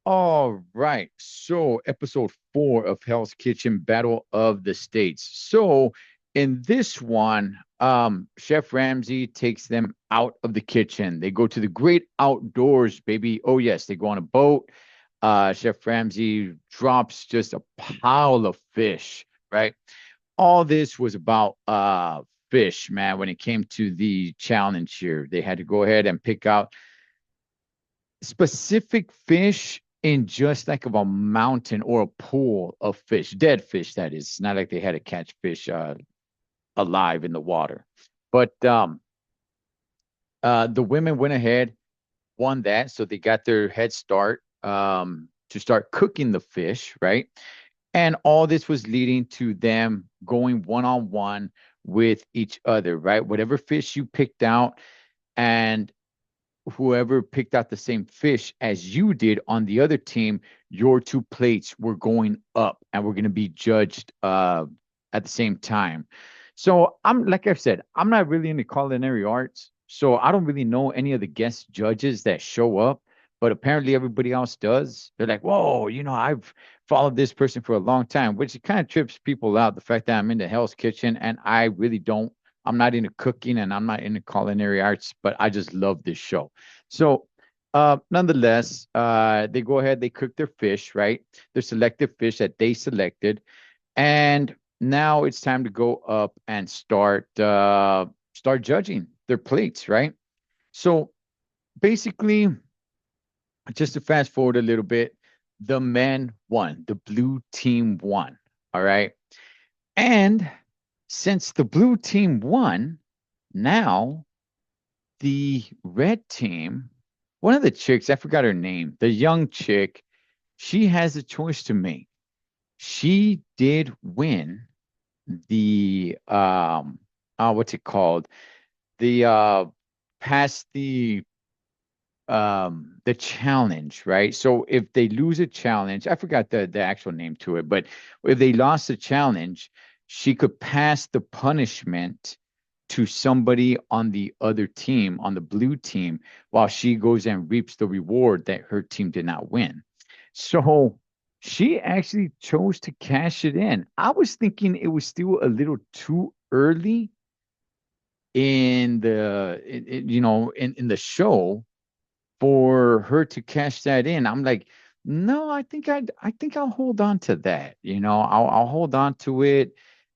All right. So, episode 4 of Hell's Kitchen Battle of the States. So, in this one, Chef Ramsay takes them out of the kitchen. They go to the great outdoors, baby. Oh, yes, they go on a boat. Chef Ramsay drops just a pile of fish, right? All this was about fish, man, when it came to the challenge here. They had to go ahead and pick out specific fish in just like of a mountain or a pool of fish, dead fish, that is. It's not like they had to catch fish alive in the water. But the women went ahead, won that. So they got their head start to start cooking the fish, right? And all this was leading to them going one on one with each other, right? Whatever fish you picked out, and whoever picked out the same fish as you did on the other team, your two plates were going up and we're going to be judged at the same time. So I'm like I've said, I'm not really into culinary arts, so I don't really know any of the guest judges that show up. But apparently everybody else does. They're like, "Whoa, I've followed this person for a long time," which it kind of trips people out. The fact that I'm into Hell's Kitchen and I really don't. I'm not into cooking and I'm not into culinary arts, but I just love this show. So, nonetheless, they go ahead, they cook their fish, right? Their selected fish that they selected, and now it's time to go up and start judging their plates, right? So basically, just to fast forward a little bit, the men won, the blue team won, all right? And since the blue team won, now the red team, one of the chicks, I forgot her name, the young chick, she has a choice to make. She did win the what's it called? The past the challenge, right? So if they lose a challenge, I forgot the actual name to it, but if they lost the challenge, she could pass the punishment to somebody on the other team, on the blue team, while she goes and reaps the reward that her team did not win. So she actually chose to cash it in. I was thinking it was still a little too early in in the show for her to cash that in. I'm like, no, I think I'll hold on to that. I'll hold on to it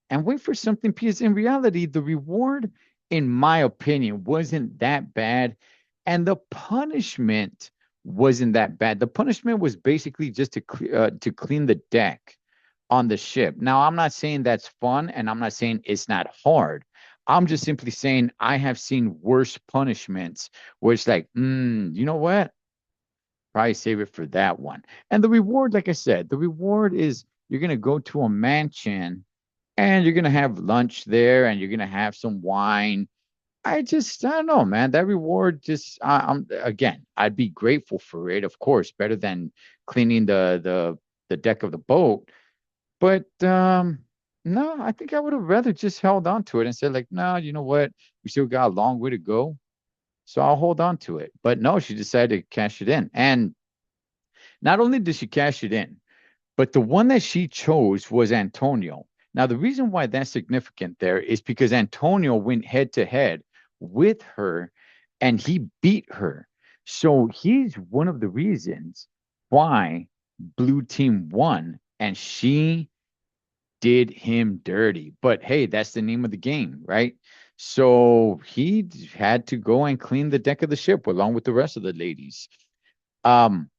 and wait for something because in reality, the reward, in my opinion, wasn't that bad. And the punishment wasn't that bad. The punishment was basically just to clean the deck on the ship. Now, I'm not saying that's fun, and I'm not saying it's not hard. I'm just simply saying I have seen worse punishments where it's like, you know what? Probably save it for that one. And the reward, like I said, the reward is you're going to go to a mansion and you're going to have lunch there and you're going to have some wine. I don't know, man. That reward just, again, I'd be grateful for it, of course, better than cleaning the deck of the boat. But no, I think I would have rather just held on to it and said, like, no, you know what? We still got a long way to go. So I'll hold on to it. But no, she decided to cash it in. And not only did she cash it in, but the one that she chose was Antonio. Now, the reason why that's significant there is because Antonio went head to head with her and he beat her. So he's one of the reasons why Blue Team won. And she did him dirty. But hey, that's the name of the game, right? So he had to go and clean the deck of the ship along with the rest of the ladies. Um,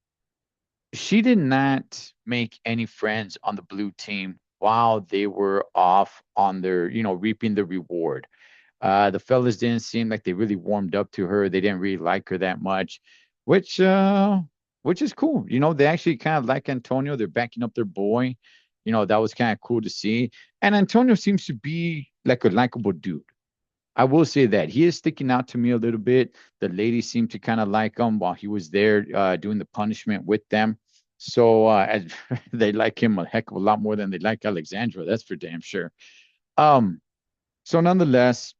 she did not make any friends on the blue team while they were off on their, reaping the reward. The fellas didn't seem like they really warmed up to her. They didn't really like her that much, which uh which is cool. They actually kind of like Antonio. They're backing up their boy. That was kind of cool to see. And Antonio seems to be like a likable dude. I will say that he is sticking out to me a little bit. The ladies seem to kind of like him while he was there doing the punishment with them. So they like him a heck of a lot more than they like Alexandra. That's for damn sure. Um, so nonetheless,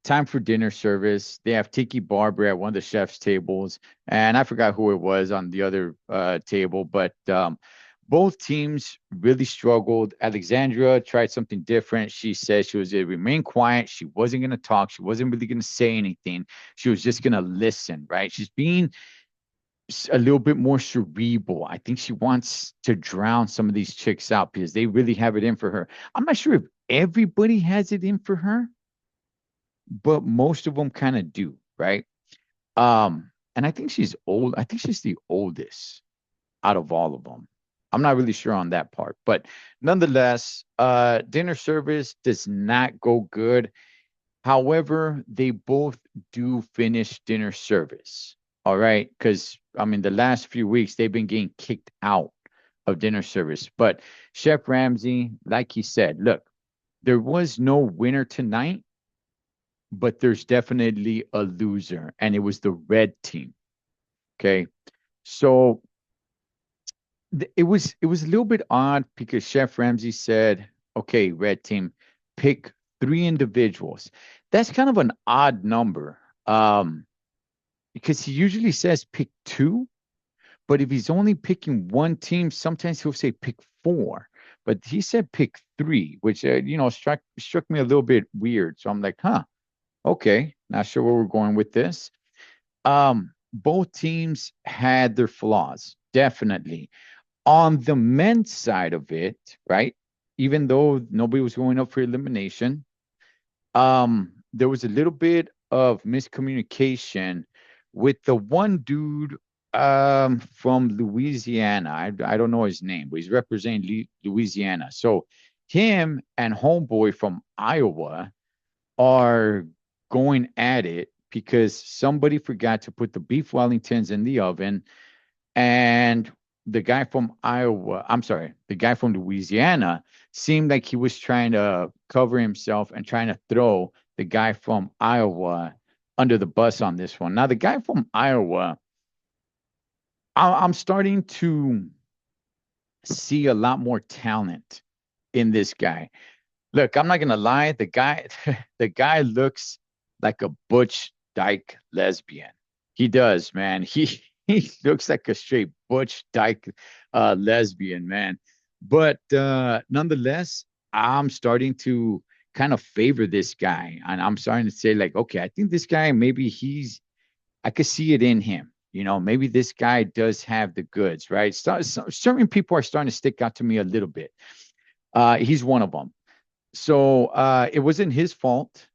time for dinner service. They have Tiki Barber at one of the chef's tables, and I forgot who it was on the other table, but both teams really struggled. Alexandra tried something different. She said she was going to remain quiet. She wasn't going to talk. She wasn't really going to say anything. She was just going to listen, right? She's being a little bit more cerebral. I think she wants to drown some of these chicks out because they really have it in for her. I'm not sure if everybody has it in for her, but most of them kind of do, right? And I think she's old. I think she's the oldest out of all of them. I'm not really sure on that part, but nonetheless, dinner service does not go good. However, they both do finish dinner service. All right. Because, I mean, the last few weeks, they've been getting kicked out of dinner service. But Chef Ramsay, like he said, look, there was no winner tonight, but there's definitely a loser, and it was the red team. Okay. So it was a little bit odd because Chef Ramsay said, okay, red team, pick three individuals. That's kind of an odd number. Because he usually says pick two, but if he's only picking one team, sometimes he'll say pick four. But he said pick three, which struck me a little bit weird. So I'm like, huh, okay, not sure where we're going with this. Both teams had their flaws, definitely. On the men's side of it, right? Even though nobody was going up for elimination, there was a little bit of miscommunication with the one dude from Louisiana. I don't know his name, but he's representing Louisiana. So him and Homeboy from Iowa are going at it because somebody forgot to put the beef Wellingtons in the oven, and the guy from Iowa, I'm sorry, the guy from Louisiana seemed like he was trying to cover himself and trying to throw the guy from Iowa under the bus on this one. Now, the guy from Iowa, I'm starting to see a lot more talent in this guy. Look, I'm not gonna lie, the guy, the guy looks like a butch dyke lesbian. He does, man. He looks like a straight butch dyke lesbian, man. But nonetheless, I'm starting to kind of favor this guy, and I'm starting to say like, okay, I think this guy maybe I could see it in him. Maybe this guy does have the goods, right? Certain people are starting to stick out to me a little bit. He's one of them. So it wasn't his fault.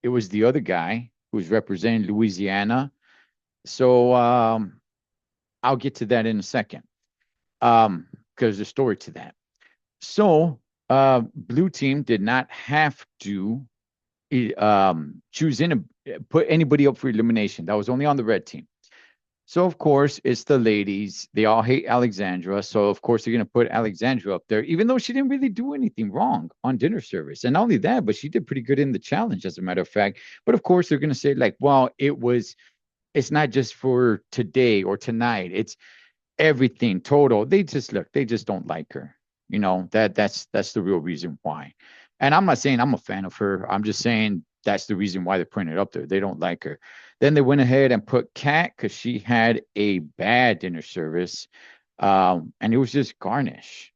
It was the other guy who's representing Louisiana. So I'll get to that in a second because there's a story to that. So blue team did not have to choose put anybody up for elimination. That was only on the red team. So of course it's the ladies. They all hate Alexandra. So of course they're gonna put Alexandra up there, even though she didn't really do anything wrong on dinner service. And not only that, but she did pretty good in the challenge, as a matter of fact. But of course they're gonna say, like, well, it's not just for today or tonight. It's everything total. They just don't like her. That's the real reason why. And I'm not saying I'm a fan of her. I'm just saying that's the reason why they're putting it up there. They don't like her. Then they went ahead and put Kat because she had a bad dinner service. And it was just garnish.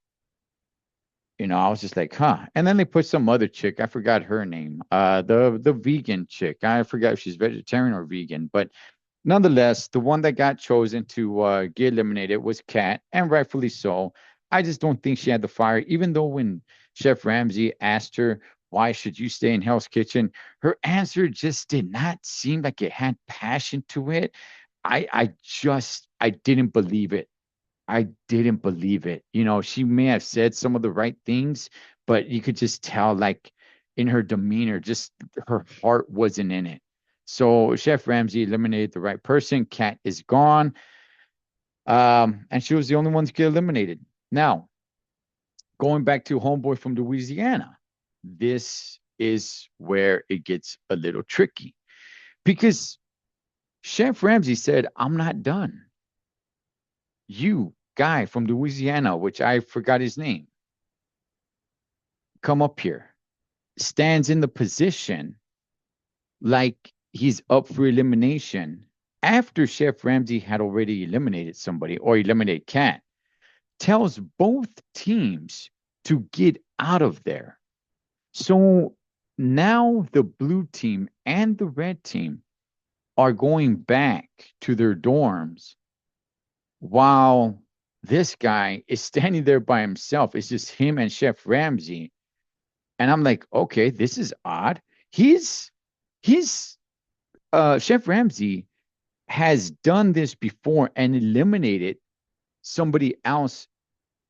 I was just like, huh. And then they put some other chick. I forgot her name. The vegan chick. I forgot if she's vegetarian or vegan, but nonetheless, the one that got chosen to get eliminated was Kat, and rightfully so. I just don't think she had the fire, even though when Chef Ramsay asked her, why should you stay in Hell's Kitchen? Her answer just did not seem like it had passion to it. I didn't believe it. I didn't believe it. She may have said some of the right things, but you could just tell, like, in her demeanor, just her heart wasn't in it. So Chef Ramsay eliminated the right person. Kat is gone. And she was the only one to get eliminated. Now, going back to Homeboy from Louisiana, this is where it gets a little tricky because Chef Ramsay said, I'm not done. You, guy from Louisiana, which I forgot his name, come up here, stands in the position like he's up for elimination after Chef Ramsay had already eliminated somebody or eliminated Cat, tells both teams to get out of there. So now the blue team and the red team are going back to their dorms while this guy is standing there by himself. It's just him and Chef Ramsay. And I'm like, okay, this is odd. He's Chef Ramsay has done this before and eliminated somebody else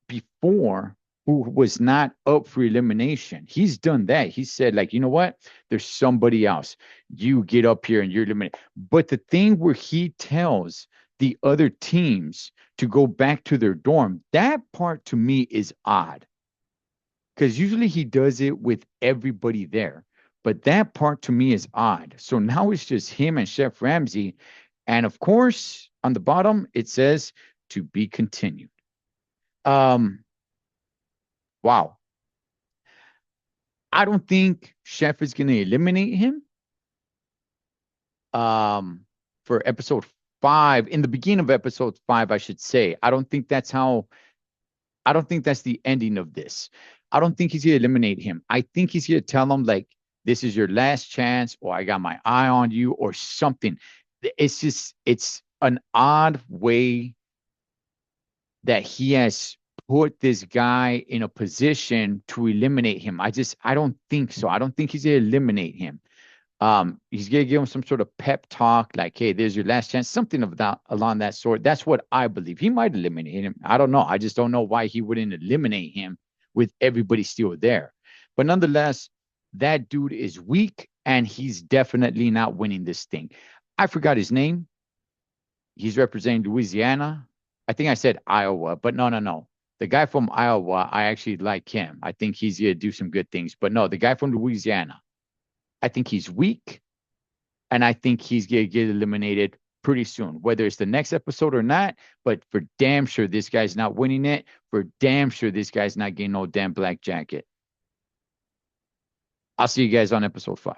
before who was not up for elimination. He's done that. He said, like, you know what? There's somebody else. You get up here and you're eliminated. But the thing where he tells the other teams to go back to their dorm, that part to me is odd. Because usually he does it with everybody there. But that part to me is odd. So now it's just him and Chef Ramsay. And of course, on the bottom, it says to be continued. Um, wow. I don't think Chef is going to eliminate him um, for episode 5. In the beginning of episode 5, I should say. I don't think that's the ending of this. I don't think he's going to eliminate him. I think he's going to tell him, like, this is your last chance, or I got my eye on you, or something. It's an odd way that he has put this guy in a position to eliminate him. I don't think so. I don't think he's going to eliminate him. He's gonna give him some sort of pep talk, like, "Hey, there's your last chance," something of that along that sort. That's what I believe. He might eliminate him. I don't know. I just don't know why he wouldn't eliminate him with everybody still there. But nonetheless, that dude is weak, and he's definitely not winning this thing. I forgot his name. He's representing Louisiana. I think I said Iowa, but no, no, no. The guy from Iowa, I actually like him. I think he's gonna do some good things. But no, the guy from Louisiana, I think he's weak, and I think he's going to get eliminated pretty soon, whether it's the next episode or not. But for damn sure, this guy's not winning it. For damn sure, this guy's not getting no damn black jacket. I'll see you guys on episode 5.